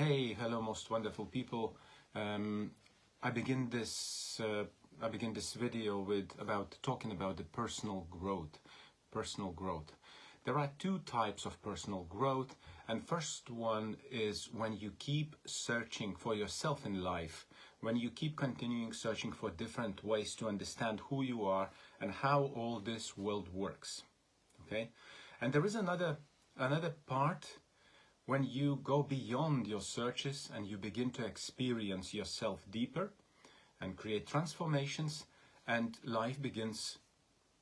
Hey, hello, most wonderful people. I begin this video with talking about the personal growth. Personal growth. There are two types of personal growth, and first one is when you keep searching for yourself in life, when you keep continuing searching for different ways to understand who you are and how all this world works. Okay, and there is another part when you go beyond your searches and you begin to experience yourself deeper and create transformations, and life begins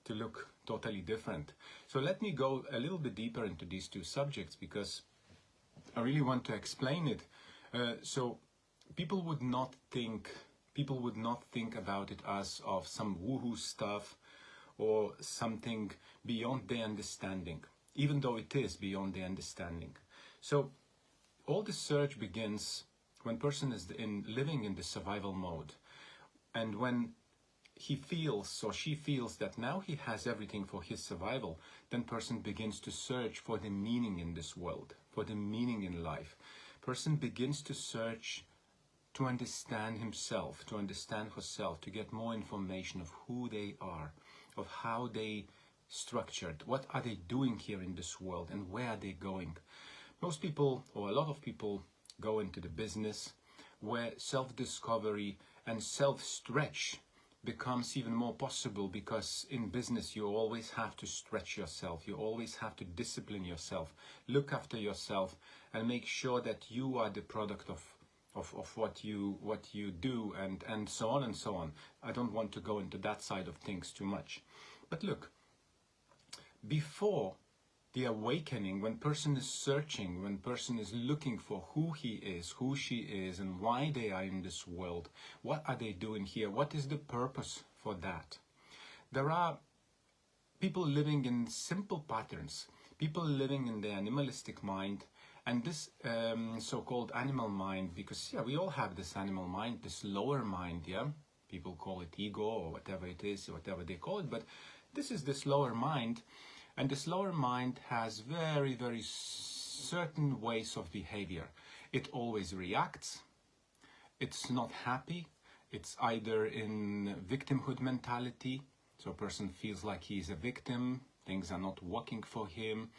to look totally different. So let me go a little bit deeper into these two subjects because I really want to explain it. So people would not think about it as of some woohoo stuff or something beyond their understanding, even though it is beyond their understanding. So all the search begins when person is living in the survival mode, and when he feels or she feels that now he has everything for his survival, then person begins to search for the meaning in this world, for the meaning in life. Person begins to search to understand himself, to understand herself, to get more information of who they are, of how they structured, what are they doing here in this world, and where are they going. Most people, or a lot of people, go into the business where self-discovery and self-stretch becomes even more possible, because in business you always have to stretch yourself, you always have to discipline yourself, look after yourself, and make sure that you are the product of what you do, and so on and so on. I don't want to go into that side of things too much. But look, before the awakening, when person is searching, when person is looking for who he is, who she is, and why they are in this world, what are they doing here, what is the purpose for that? There are people living in simple patterns, people living in the animalistic mind, and this so-called animal mind, because we all have this animal mind, this lower mind, people call it ego or whatever it is, whatever they call it, but this is this lower mind. And this lower mind has very, very certain ways of behavior. It always reacts. It's not happy. It's either in victimhood mentality, so a person feels like he's a victim, things are not working for him,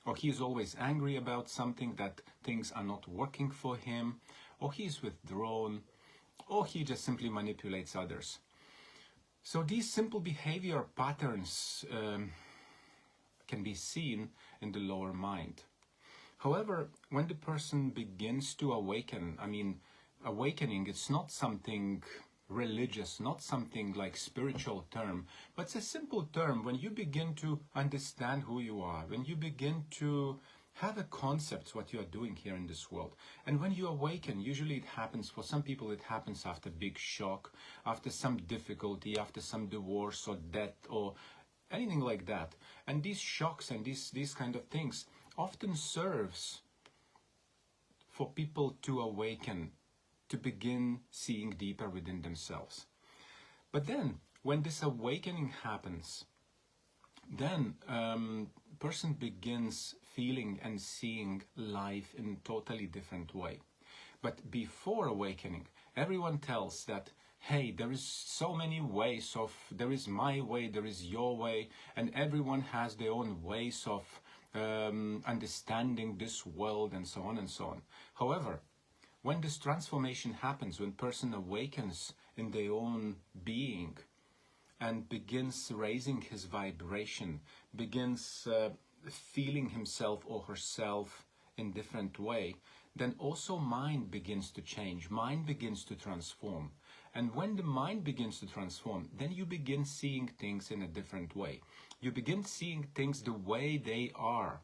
or he's always angry about something, that things are not working for him, or he's withdrawn, or he just simply manipulates others. So these simple behavior patterns can be seen in the lower mind. However, when the person begins to awaken, awakening, it's not something religious, not something like spiritual term, but it's a simple term. When you begin to understand who you are, when you begin to have a concept what you are doing here in this world, and when you awaken, usually it happens, for some people it happens after big shock, after some difficulty, after some divorce or death or anything like that. And these shocks and these kind of things often serves for people to awaken, to begin seeing deeper within themselves. But then, when this awakening happens, then person begins feeling and seeing life in a totally different way. But before awakening, everyone tells that, hey, there is so many ways of, there is my way, there is your way, and everyone has their own ways of understanding this world, and so on and so on. However, when this transformation happens, when person awakens in their own being and begins raising his vibration, begins feeling himself or herself in different way, then also mind begins to change, mind begins to transform. And when the mind begins to transform, then you begin seeing things in a different way. You begin seeing things the way they are,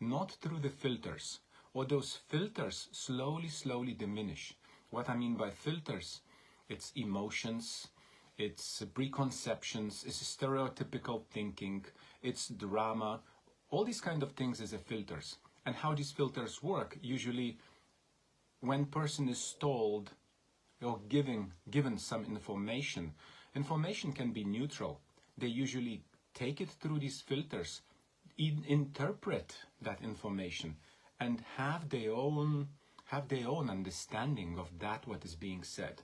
not through the filters, or those filters slowly diminish. What I mean by filters, it's emotions, it's preconceptions, it's stereotypical thinking, it's drama, all these kind of things is a filters. And how these filters work, usually when person is told or given some information can be neutral. They usually take it through these filters, interpret that information, and have their own have their own understanding of that what is being said.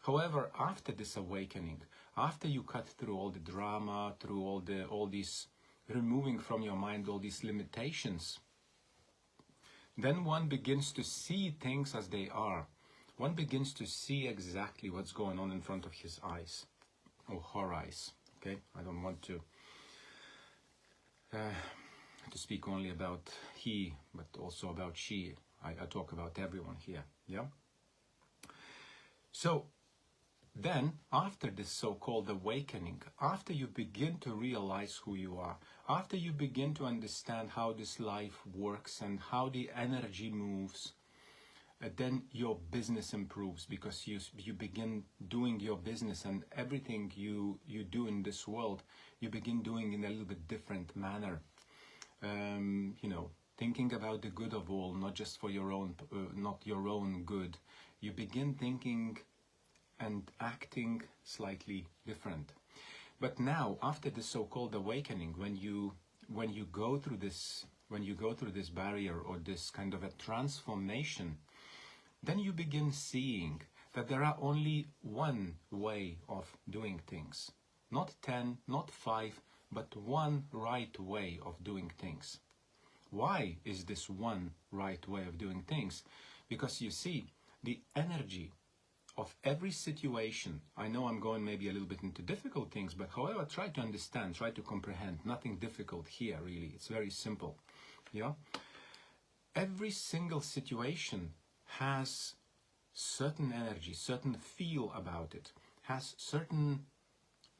However, after this awakening, after you cut through all the drama, through all these, removing from your mind all these limitations, then one begins to see things as they are. One begins to see exactly what's going on in front of his eyes, or her eyes. Okay, I don't want to speak only about he, but also about she. I talk about everyone here. Yeah. So then, after this so-called awakening, after you begin to realize who you are, after you begin to understand how this life works and how the energy moves, then your business improves, because you begin doing your business, and everything you do in this world, you begin doing in a little bit different manner. You know, thinking about the good of all, not just for your own, not your own good. You begin thinking and acting slightly different. But now, after the so-called awakening, when you go through this, barrier, or this kind of a transformation, then you begin seeing that there are only one way of doing things. Not 10, not 5, but one right way of doing things. Why is this one right way of doing things? Because you see, the energy of every situation, I know I'm going maybe a little bit into difficult things, but however, try to understand, try to comprehend. Nothing difficult here, really. It's very simple. Yeah? Every single situation has certain energy, certain feel about it, has certain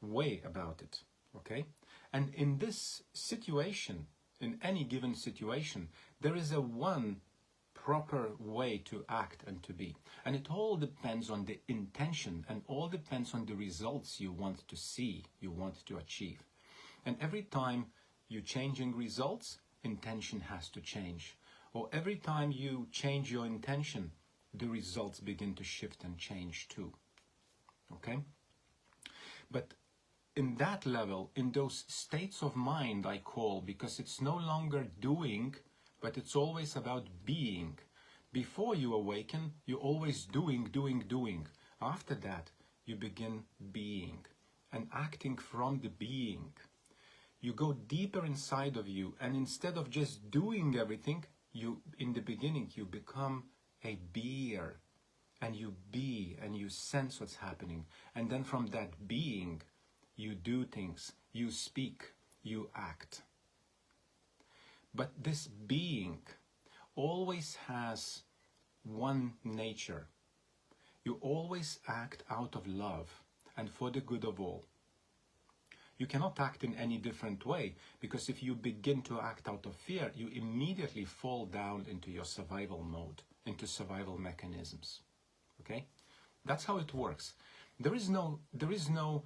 way about it, okay? And in this situation, in any given situation, there is a one proper way to act and to be. And it all depends on the intention, and all depends on the results you want to see, you want to achieve. And every time you're changing results, intention has to change. Or every time you change your intention, the results begin to shift and change too. Okay? But in that level, in those states of mind I call, because it's no longer doing, but it's always about being. Before you awaken, you're always doing, doing, doing. After that, you begin being and acting from the being. You go deeper inside of you, and instead of just doing everything, in the beginning, you become a beer, and you be, and you sense what's happening. And then from that being, you do things, you speak, you act. But this being always has one nature. You always act out of love and for the good of all. You cannot act in any different way, because if you begin to act out of fear, you immediately fall down into your survival mode, into survival mechanisms. Okay? That's how it works. There is no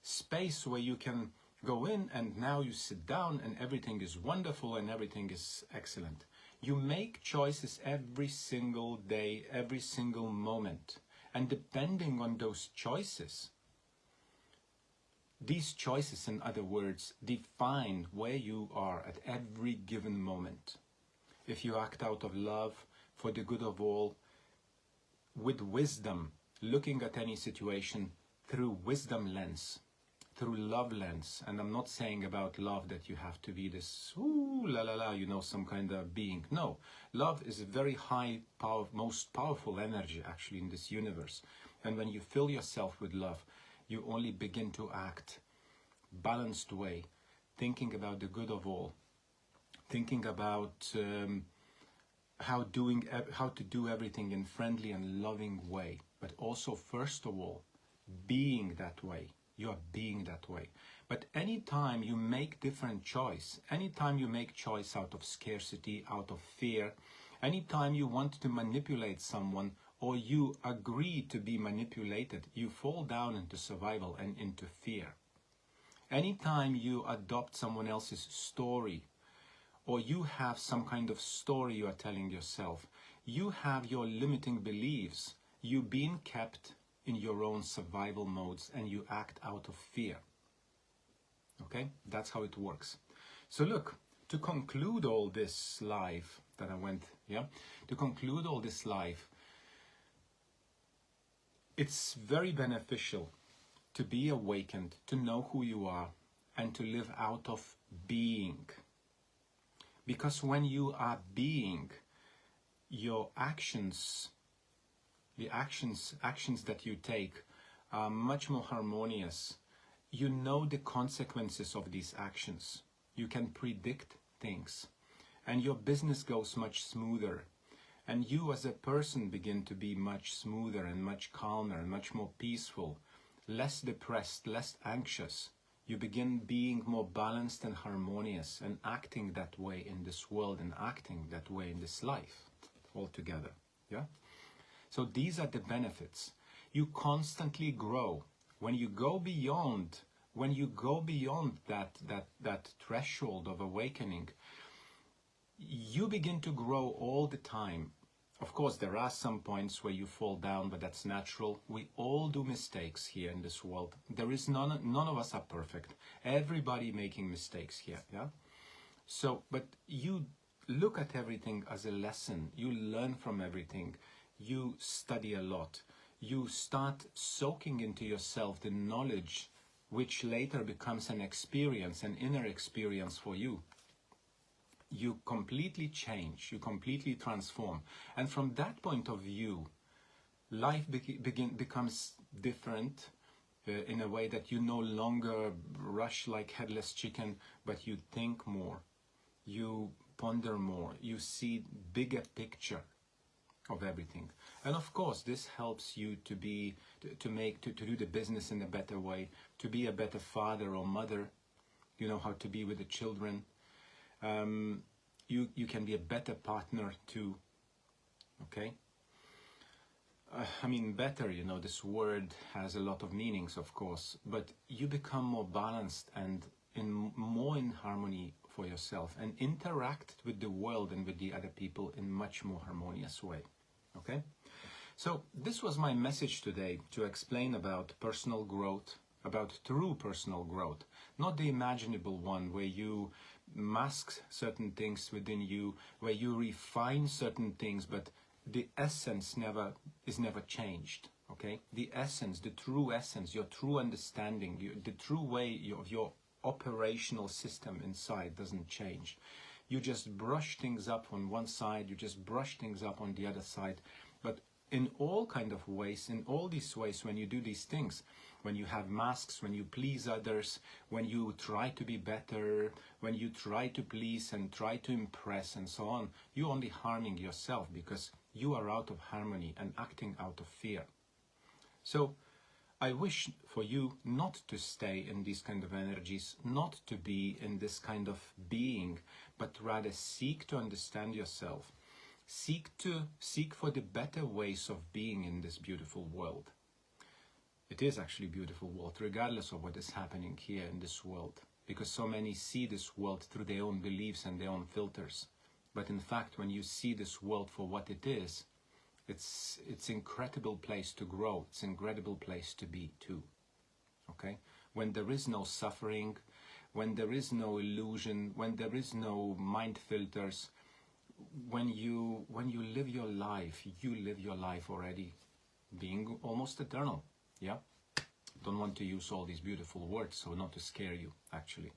space where you can go in and now you sit down and everything is wonderful and everything is excellent. You make choices every single day, every single moment. And depending on those choices, these choices, in other words, define where you are at every given moment. If you act out of love, for the good of all, with wisdom, looking at any situation through wisdom lens, through love lens. And I'm not saying about love that you have to be this, ooh, la la la, you know, some kind of being. No, love is a very high power, most powerful energy actually in this universe. And when you fill yourself with love, you only begin to act balanced way, thinking about the good of all, thinking about how to do everything in friendly and loving way, but also first of all being that way. You are being that way. But anytime you make different choice, anytime you make choice out of scarcity, out of fear, anytime you want to manipulate someone or you agree to be manipulated, you fall down into survival and into fear. Anytime you adopt someone else's story, or you have some kind of story you are telling yourself, you have your limiting beliefs, you being kept in your own survival modes, and you act out of fear. Okay? That's how it works. So look, to conclude all this live, that I went, yeah, to conclude all this life, it's very beneficial to be awakened, to know who you are, and to live out of being. Because when you are being, your actions, the actions that you take are much more harmonious. You know the consequences of these actions. You can predict things, and your business goes much smoother. And you as a person begin to be much smoother and much calmer and much more peaceful, less depressed, less anxious. You begin being more balanced and harmonious and acting that way in this world and acting that way in this life altogether. Yeah? So these are the benefits. You constantly grow. When you go beyond that threshold of awakening, you begin to grow all the time. Of course, there are some points where you fall down, but that's natural. We all do mistakes here in this world. There is none of us are perfect. Everybody making mistakes here, yeah? So, but you look at everything as a lesson. You learn from everything. You study a lot. You start soaking into yourself the knowledge, which later becomes an experience, an inner experience for you. You completely change, you completely transform. And from that point of view, life becomes different in a way that you no longer rush like headless chicken, but you think more, you ponder more, you see bigger picture of everything. And of course, this helps you to do the business in a better way, to be a better father or mother. You know how to be with the children. You can be a better partner too, okay? I mean, better, you know, this word has a lot of meanings, of course, but you become more balanced and more in harmony for yourself and interact with the world and with the other people in much more harmonious way, okay? So this was my message today, to explain about personal growth, about true personal growth, not the imaginable one where you mask certain things within you, where you refine certain things, but the essence is never changed, okay? The essence, the true essence, your true understanding, the true way of your operational system inside doesn't change. You just brush things up on one side, you just brush things up on the other side, but in all kind of ways, in all these ways, when you do these things, when you have masks, when you please others, when you try to be better, when you try to please and try to impress and so on, you're only harming yourself because you are out of harmony and acting out of fear. So I wish for you not to stay in these kind of energies, not to be in this kind of being, but rather seek to understand yourself. Seek for the better ways of being in this beautiful world. It is actually a beautiful world, regardless of what is happening here in this world, because so many see this world through their own beliefs and their own filters. But in fact, when you see this world for what it is, it's an incredible place to grow. It's an incredible place to be too. Okay? When there is no suffering, when there is no illusion, when there is no mind filters, when you live your life, you live your life already being almost eternal. Yeah? Don't want to use all these beautiful words, so not to scare you, actually.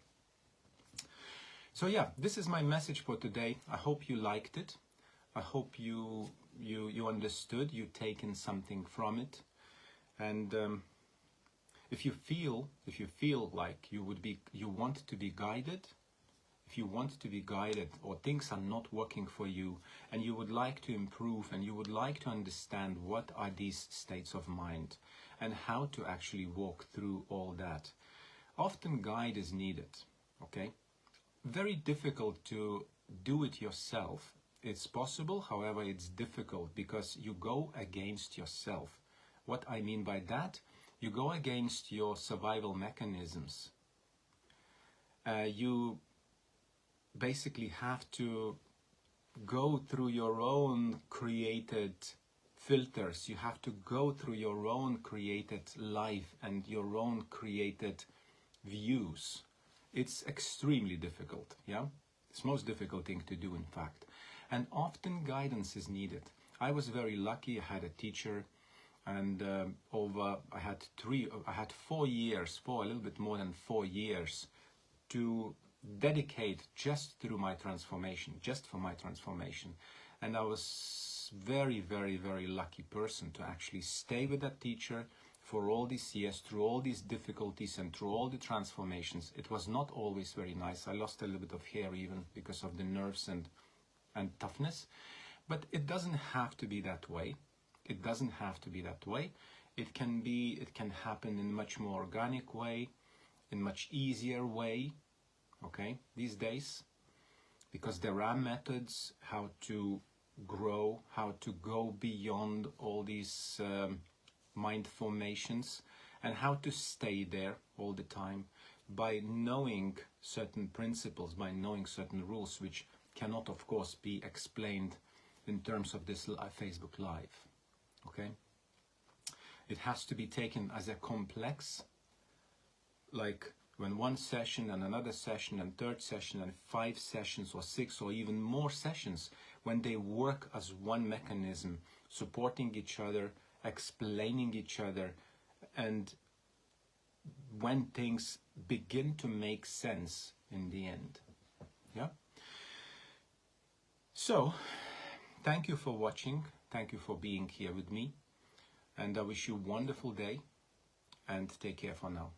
So yeah, this is my message for today. I hope you liked it. I hope you understood, you taken something from it. And if you feel like you want to be guided, if you want to be guided or things are not working for you and you would like to improve and you would like to understand what are these states of mind and how to actually walk through all that, often guide is needed, okay? Very difficult to do it yourself. It's possible, however, it's difficult because you go against yourself. What I mean by that, you go against your survival mechanisms. You basically have to go through your own created filters. You have to go through your own created life and your own created views. It's extremely difficult, yeah? It's the most difficult thing to do, in fact. and often guidance is needed. I was very lucky. I had a teacher, and I had 4 years, a little bit more than 4 years, to dedicate just through my transformation, just for my transformation. And I was very, very, very lucky person to actually stay with that teacher for all these years, through all these difficulties and through all the transformations. It was not always very nice. I lost a little bit of hair even because of the nerves and toughness. But it doesn't have to be that way. It doesn't have to be that way. It can happen in a much more organic way, in much easier way, okay, these days, because there are methods how to grow, how to go beyond all these mind formations, and how to stay there all the time by knowing certain principles, by knowing certain rules, which cannot, of course, be explained in terms of this Facebook Live, okay? It has to be taken as a complex, like when one session and another session and third session and 5 sessions or 6 or even more sessions, when they work as one mechanism, supporting each other, explaining each other, and when things begin to make sense in the end. Yeah? So, thank you for watching. Thank you for being here with me. And I wish you a wonderful day, and take care for now.